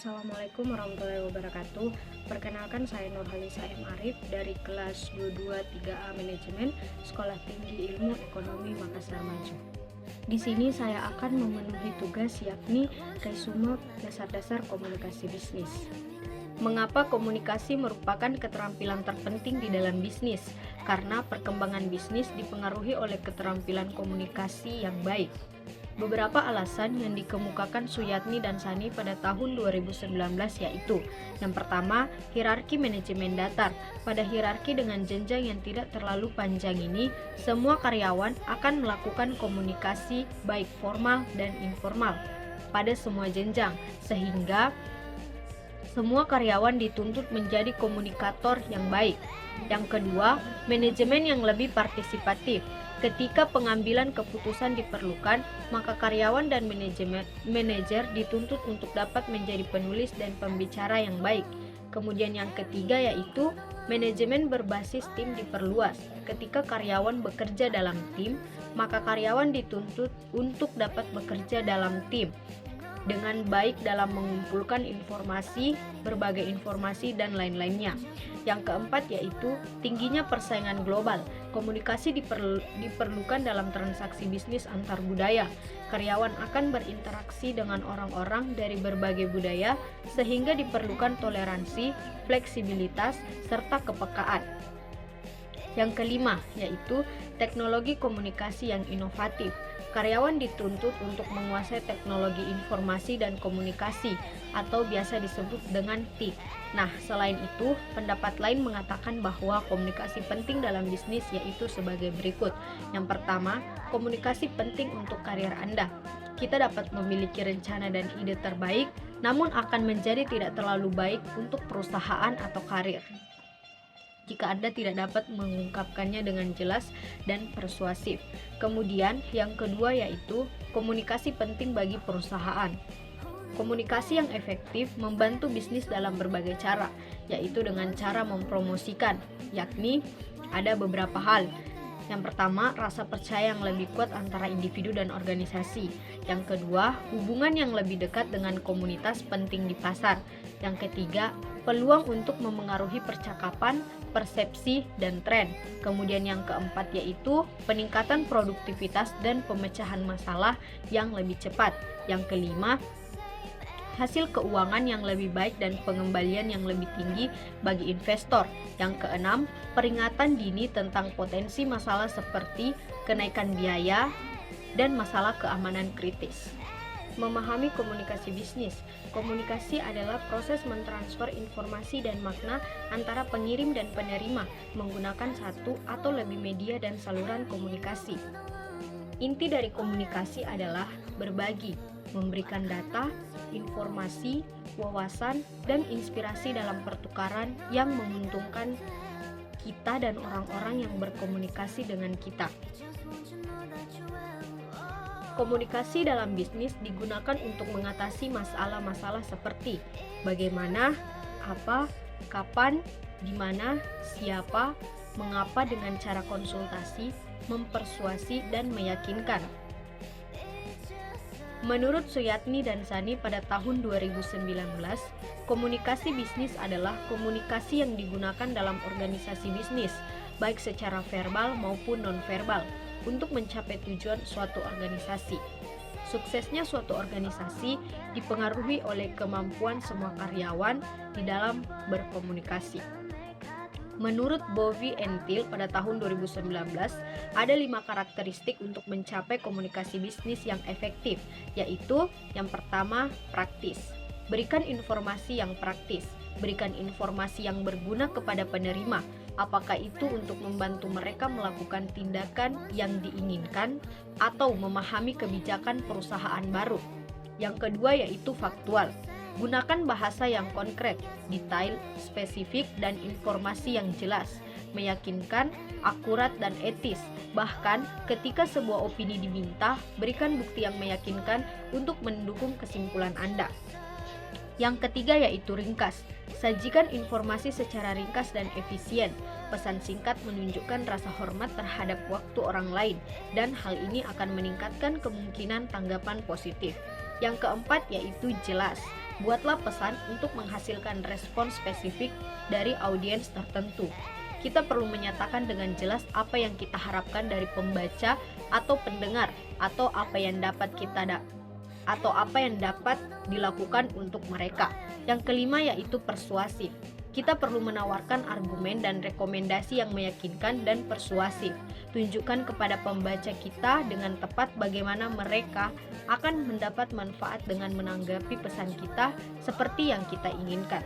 Assalamualaikum warahmatullahi wabarakatuh. Perkenalkan, saya Nurhalisa M. Arif dari kelas 22 3A Manajemen Sekolah Tinggi Ilmu Ekonomi Makassar Maju. Di sini saya akan memenuhi tugas yakni resume dasar-dasar komunikasi bisnis. Mengapa komunikasi merupakan keterampilan terpenting di dalam bisnis? Karena perkembangan bisnis dipengaruhi oleh keterampilan komunikasi yang baik. Beberapa alasan yang dikemukakan Suyatni dan Sani pada tahun 2019 yaitu: yang pertama, hierarki manajemen datar. Pada hierarki dengan jenjang yang tidak terlalu panjang ini, semua karyawan akan melakukan komunikasi baik formal dan informal pada semua jenjang, sehingga semua karyawan dituntut menjadi komunikator yang baik. Yang kedua, manajemen yang lebih partisipatif. Ketika pengambilan keputusan diperlukan, maka karyawan dan manajer dituntut untuk dapat menjadi penulis dan pembicara yang baik. Kemudian yang ketiga yaitu manajemen berbasis tim diperluas. Ketika karyawan bekerja dalam tim, maka karyawan dituntut untuk dapat bekerja dalam tim dengan baik dalam mengumpulkan informasi, berbagai informasi, dan lain-lainnya. Yang keempat yaitu tingginya persaingan global. Komunikasi diperlukan dalam transaksi bisnis antar budaya. Karyawan akan berinteraksi dengan orang-orang dari berbagai budaya, sehingga diperlukan toleransi, fleksibilitas, serta kepekaan. Yang kelima yaitu teknologi komunikasi yang inovatif. Karyawan dituntut untuk menguasai teknologi informasi dan komunikasi atau biasa disebut dengan TIK. Nah, selain itu, pendapat lain mengatakan bahwa komunikasi penting dalam bisnis yaitu sebagai berikut. Yang pertama, komunikasi penting untuk karir Anda. Kita dapat memiliki rencana dan ide terbaik, namun akan menjadi tidak terlalu baik untuk perusahaan atau karir jika Anda tidak dapat mengungkapkannya dengan jelas dan persuasif. Kemudian, yang kedua yaitu komunikasi penting bagi perusahaan. Komunikasi yang efektif membantu bisnis dalam berbagai cara, yaitu dengan cara mempromosikan, yakni ada beberapa hal. Yang pertama, rasa percaya yang lebih kuat antara individu dan organisasi. Yang kedua, hubungan yang lebih dekat dengan komunitas penting di pasar. Yang ketiga, peluang untuk memengaruhi percakapan, persepsi, dan tren. Kemudian yang keempat yaitu peningkatan produktivitas dan pemecahan masalah yang lebih cepat. Yang kelima, hasil keuangan yang lebih baik dan pengembalian yang lebih tinggi bagi investor. Yang keenam, peringatan dini tentang potensi masalah seperti kenaikan biaya dan masalah keamanan kritis. Memahami komunikasi bisnis. Komunikasi adalah proses mentransfer informasi dan makna antara pengirim dan penerima menggunakan satu atau lebih media dan saluran komunikasi. Inti dari komunikasi adalah berbagi, memberikan data, informasi, wawasan, dan inspirasi dalam pertukaran yang menguntungkan kita dan orang-orang yang berkomunikasi dengan kita. Komunikasi dalam bisnis digunakan untuk mengatasi masalah-masalah seperti bagaimana, apa, kapan, di mana, siapa, mengapa dengan cara konsultasi, mempersuasi, dan meyakinkan. Menurut Suyatni dan Sani pada tahun 2019, komunikasi bisnis adalah komunikasi yang digunakan dalam organisasi bisnis, baik secara verbal maupun non-verbal, untuk mencapai tujuan suatu organisasi. Suksesnya suatu organisasi dipengaruhi oleh kemampuan semua karyawan di dalam berkomunikasi. Menurut Bovy and Thiel pada tahun 2019, ada 5 karakteristik untuk mencapai komunikasi bisnis yang efektif, yaitu yang pertama, praktis. Berikan informasi yang praktis. Berikan informasi yang berguna kepada penerima, apakah itu untuk membantu mereka melakukan tindakan yang diinginkan atau memahami kebijakan perusahaan baru. Yang kedua yaitu faktual. Gunakan bahasa yang konkret, detail, spesifik, dan informasi yang jelas, meyakinkan, akurat, dan etis. Bahkan ketika sebuah opini diminta, berikan bukti yang meyakinkan untuk mendukung kesimpulan Anda. Yang ketiga yaitu ringkas. Sajikan informasi secara ringkas dan efisien. Pesan singkat menunjukkan rasa hormat terhadap waktu orang lain, dan hal ini akan meningkatkan kemungkinan tanggapan positif. Yang keempat yaitu jelas. buatlah pesan untuk menghasilkan respon spesifik dari audiens tertentu. Kita perlu menyatakan dengan jelas apa yang kita harapkan dari pembaca atau pendengar, atau apa yang dapat dilakukan untuk mereka. Yang kelima yaitu persuasif. Kita perlu menawarkan argumen dan rekomendasi yang meyakinkan dan persuasif. Tunjukkan kepada pembaca kita dengan tepat bagaimana mereka akan mendapat manfaat dengan menanggapi pesan kita seperti yang kita inginkan.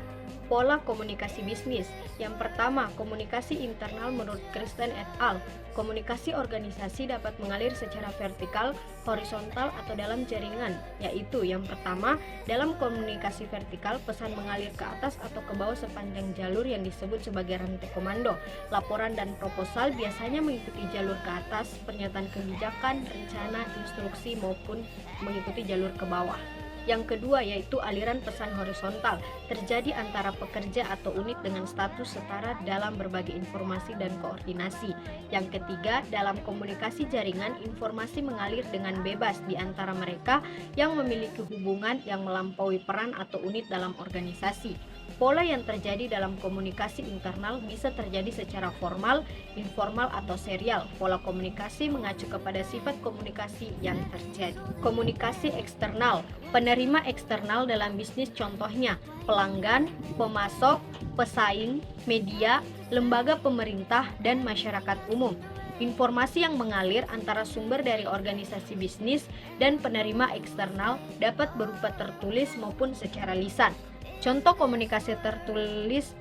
Pola komunikasi bisnis. Yang pertama, komunikasi internal menurut Kristen et al. Komunikasi organisasi dapat mengalir secara vertikal, horizontal, atau dalam jaringan, yaitu yang pertama, dalam komunikasi vertikal, pesan mengalir ke atas atau ke bawah sepanjang jalur yang disebut sebagai rantai komando. Laporan dan proposal biasanya mengikuti jalur ke atas, pernyataan kebijakan, rencana, instruksi, maupun mengikuti jalur ke bawah. Yang kedua yaitu aliran pesan horizontal, terjadi antara pekerja atau unit dengan status setara dalam berbagai informasi dan koordinasi. Yang ketiga, dalam komunikasi jaringan, informasi mengalir dengan bebas di antara mereka yang memiliki hubungan yang melampaui peran atau unit dalam organisasi. Pola yang terjadi dalam komunikasi internal bisa terjadi secara formal, informal, atau serial. Pola komunikasi mengacu kepada sifat komunikasi yang terjadi. Komunikasi eksternal. Penerima eksternal dalam bisnis contohnya pelanggan, pemasok, pesaing, media, lembaga pemerintah, dan masyarakat umum. Informasi yang mengalir antara sumber dari organisasi bisnis dan penerima eksternal dapat berupa tertulis maupun secara lisan. Contoh komunikasi tertulis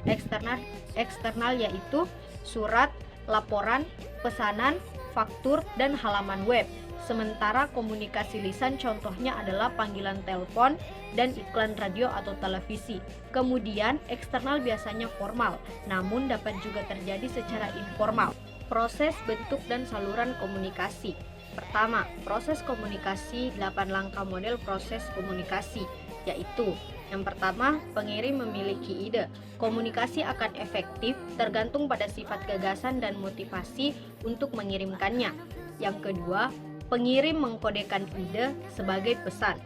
eksternal yaitu surat, laporan, pesanan, faktur, dan halaman web. Sementara komunikasi lisan contohnya adalah panggilan telepon dan iklan radio atau televisi. Kemudian eksternal biasanya formal, namun dapat juga terjadi secara informal. Proses, bentuk, dan saluran komunikasi. Pertama, proses komunikasi 8 langkah model proses komunikasi, yaitu yang pertama, pengirim memiliki ide. Komunikasi akan efektif tergantung pada sifat gagasan dan motivasi untuk mengirimkannya. Yang kedua, pengirim mengkodekan ide sebagai pesan.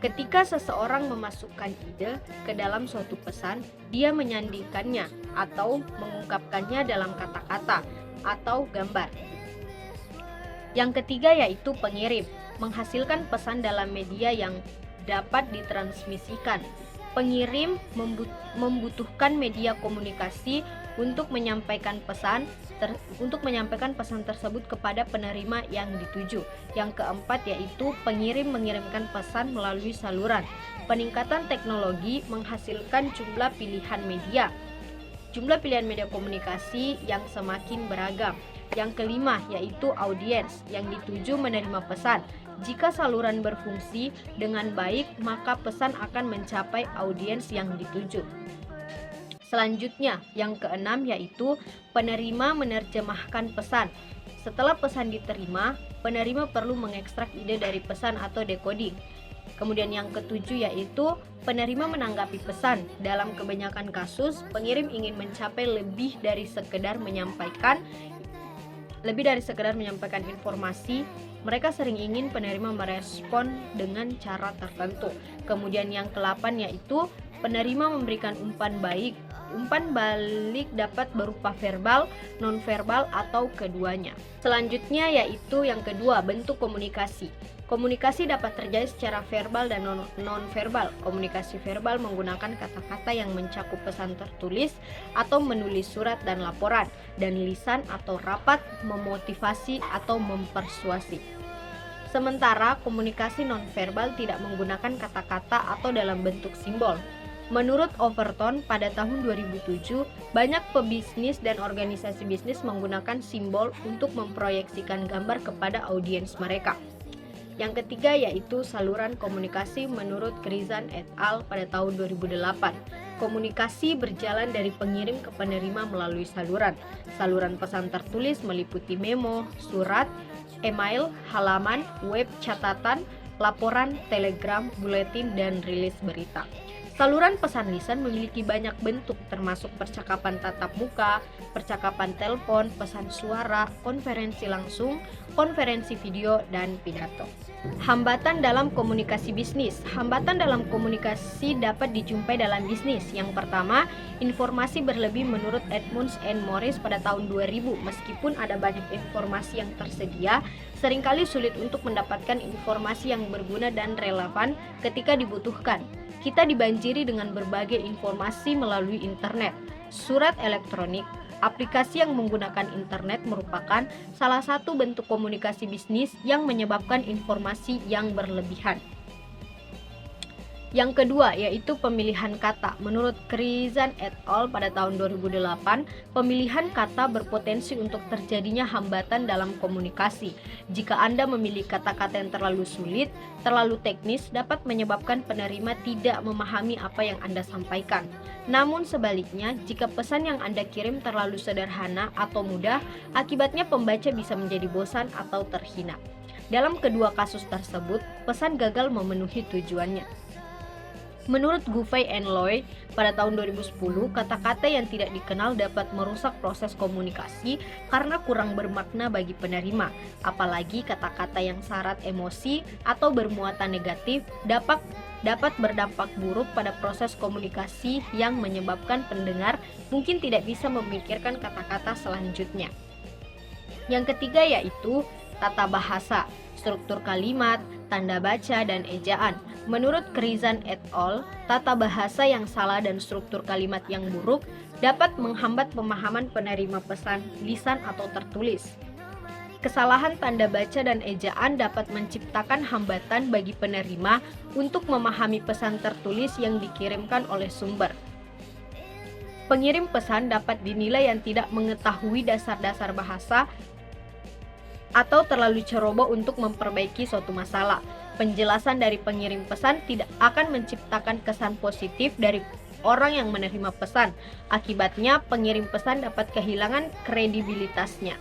Ketika seseorang memasukkan ide ke dalam suatu pesan, dia menyandingkannya atau mengungkapkannya dalam kata-kata atau gambar. Yang ketiga yaitu pengirim, menghasilkan pesan dalam media yang dapat ditransmisikan. Pengirim membutuhkan media komunikasi untuk menyampaikan pesan tersebut kepada penerima yang dituju. Yang keempat yaitu pengirim mengirimkan pesan melalui saluran. Peningkatan teknologi menghasilkan jumlah pilihan media komunikasi yang semakin beragam. Yang kelima yaitu audiens yang dituju menerima pesan. Jika saluran berfungsi dengan baik, maka pesan akan mencapai audiens yang dituju. Selanjutnya, yang keenam yaitu penerima menerjemahkan pesan. Setelah pesan diterima, penerima perlu mengekstrak ide dari pesan atau decoding. Kemudian yang ketujuh yaitu penerima menanggapi pesan. Dalam kebanyakan kasus, pengirim ingin mencapai lebih dari sekedar menyampaikan informasi. Mereka sering ingin penerima merespon dengan cara tertentu. Kemudian yang ke-8 yaitu penerima memberikan umpan balik. Umpan balik dapat berupa verbal, nonverbal, atau keduanya. Selanjutnya yaitu yang kedua, bentuk komunikasi. Komunikasi dapat terjadi secara verbal dan non-verbal. Komunikasi verbal menggunakan kata-kata yang mencakup pesan tertulis atau menulis surat dan laporan, dan lisan atau rapat memotivasi atau mempersuasi. Sementara komunikasi non-verbal tidak menggunakan kata-kata atau dalam bentuk simbol. Menurut Overton, pada tahun 2007, banyak pebisnis dan organisasi bisnis menggunakan simbol untuk memproyeksikan gambar kepada audiens mereka. Yang ketiga yaitu saluran komunikasi menurut Krizan et al. Pada tahun 2008. Komunikasi berjalan dari pengirim ke penerima melalui saluran. Saluran pesan tertulis meliputi memo, surat, email, halaman, web, catatan, laporan, telegram, buletin, dan rilis berita. Saluran pesan lisan memiliki banyak bentuk termasuk percakapan tatap muka, percakapan telepon, pesan suara, konferensi langsung, konferensi video, dan pidato. Hambatan dalam komunikasi bisnis. Hambatan dalam komunikasi dapat dijumpai dalam bisnis. Yang pertama, informasi berlebih menurut Edmunds and Morris pada tahun 2000. Meskipun ada banyak informasi yang tersedia, seringkali sulit untuk mendapatkan informasi yang berguna dan relevan ketika dibutuhkan. Kita dibanjiri dengan berbagai informasi melalui internet, surat elektronik. Aplikasi yang menggunakan internet merupakan salah satu bentuk komunikasi bisnis yang menyebabkan informasi yang berlebihan. Yang kedua yaitu pemilihan kata. Menurut Krizan et al. Pada tahun 2008, pemilihan kata berpotensi untuk terjadinya hambatan dalam komunikasi. Jika Anda memilih kata-kata yang terlalu sulit, terlalu teknis, dapat menyebabkan penerima tidak memahami apa yang Anda sampaikan. Namun sebaliknya, jika pesan yang Anda kirim terlalu sederhana atau mudah, akibatnya pembaca bisa menjadi bosan atau terhina. Dalam kedua kasus tersebut, pesan gagal memenuhi tujuannya. Menurut Guffey and Loy, pada tahun 2010, kata-kata yang tidak dikenal dapat merusak proses komunikasi karena kurang bermakna bagi penerima. Apalagi kata-kata yang syarat emosi atau bermuatan negatif dapat berdampak buruk pada proses komunikasi yang menyebabkan pendengar mungkin tidak bisa memikirkan kata-kata selanjutnya. Yang ketiga yaitu tata bahasa, struktur kalimat, tanda baca, dan ejaan. Menurut Krizan et al., tata bahasa yang salah dan struktur kalimat yang buruk dapat menghambat pemahaman penerima pesan lisan atau tertulis. Kesalahan tanda baca dan ejaan dapat menciptakan hambatan bagi penerima untuk memahami pesan tertulis yang dikirimkan oleh sumber. Pengirim pesan dapat dinilai yang tidak mengetahui dasar-dasar bahasa atau terlalu ceroboh untuk memperbaiki suatu masalah. Penjelasan dari pengirim pesan tidak akan menciptakan kesan positif dari orang yang menerima pesan. Akibatnya, pengirim pesan dapat kehilangan kredibilitasnya.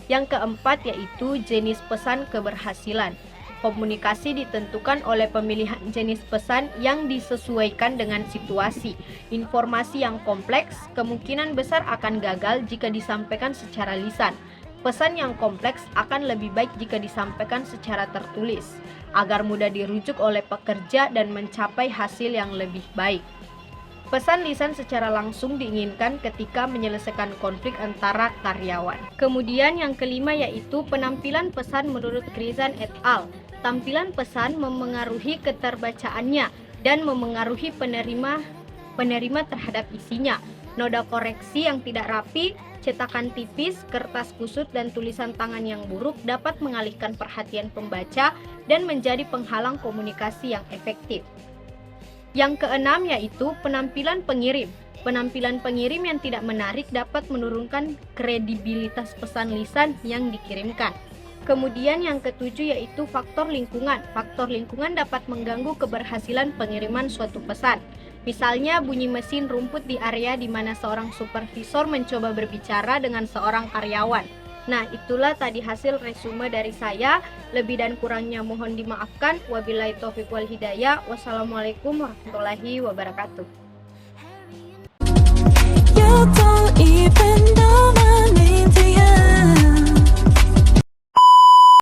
Yang keempat yaitu jenis pesan keberhasilan. Komunikasi ditentukan oleh pemilihan jenis pesan yang disesuaikan dengan situasi. Informasi yang kompleks kemungkinan besar akan gagal jika disampaikan secara lisan. Pesan yang kompleks akan lebih baik jika disampaikan secara tertulis, agar mudah dirujuk oleh pekerja dan mencapai hasil yang lebih baik. Pesan lisan secara langsung diinginkan ketika menyelesaikan konflik antara karyawan. Kemudian yang kelima yaitu penampilan pesan menurut Krizan et al. Tampilan pesan memengaruhi keterbacaannya dan memengaruhi penerima terhadap isinya. Noda koreksi yang tidak rapi, cetakan tipis, kertas kusut, dan tulisan tangan yang buruk dapat mengalihkan perhatian pembaca dan menjadi penghalang komunikasi yang efektif. Yang keenam yaitu penampilan pengirim. Penampilan pengirim yang tidak menarik dapat menurunkan kredibilitas pesan lisan yang dikirimkan. Kemudian yang ketujuh yaitu faktor lingkungan. Faktor lingkungan dapat mengganggu keberhasilan pengiriman suatu pesan. Misalnya bunyi mesin rumput di area di mana seorang supervisor mencoba berbicara dengan seorang karyawan. Nah, itulah tadi hasil resume dari saya. Lebih dan kurangnya mohon dimaafkan. Wabillahi taufiq wal hidayah. Wassalamualaikum warahmatullahi wabarakatuh. You don't even know